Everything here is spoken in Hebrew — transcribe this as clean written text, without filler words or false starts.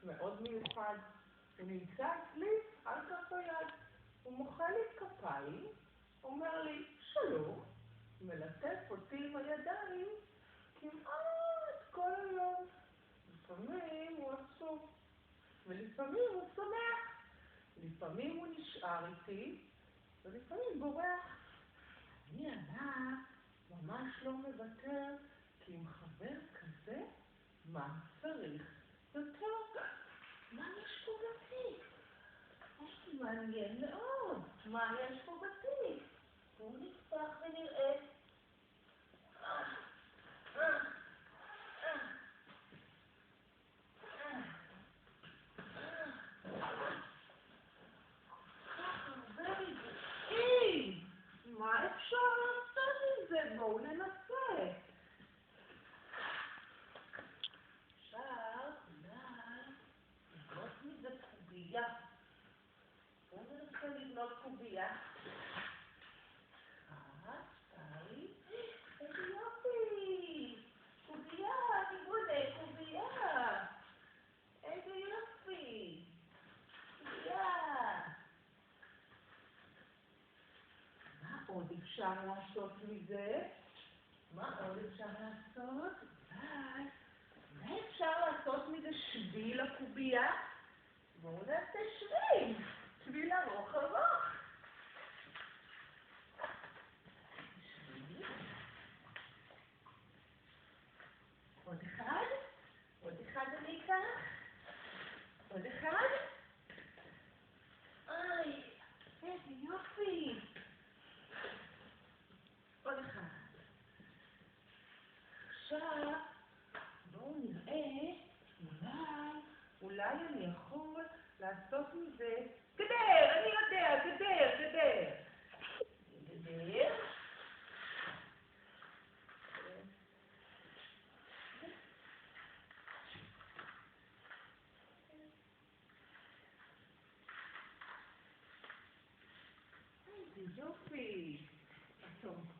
מאוד מיוחד. הוא נמצא אצלי על כף היד. הוא מוחא לי כפיים, אומר לי שלום, מלטף אותי עם הידיים כמעט כל היום. לפעמים הוא עצוב, ולפעמים הוא שמח. לפעמים הוא נשאר איתי, ולפעמים בורח. אני עליו ממש לא מוותר, כי עם חבר כזה, מה צריך יותר? מה יש פה בתיק? מעניין מאוד. מה יש פה בתיק? בואו נפתח ונראה. מה אפשר לעשות עם זה? בואו ננסה. אפשר אולי לבנות מזה קובייה. בואו ננסה לבנות קובייה. שתיים. איזה יופי! קובייה, אני בונה קובייה. איזה יופי! קובייה. מה עוד אפשר לעשות מזה? מה עוד אפשר לעשות? אולי אפשר לעשות מזה שביל לקובייה? בואו נעשה שביל. שביל ארוך ארוך. שביל. עוד אחד. עוד אחד אני אקח. עוד אחד. איי, איזה יופי. עוד אחד. עכשיו, בואו נראה, אולי אני יכול לעשות מזה גדר, אני יודע, גדר. גדר. איזה יופי. טוב.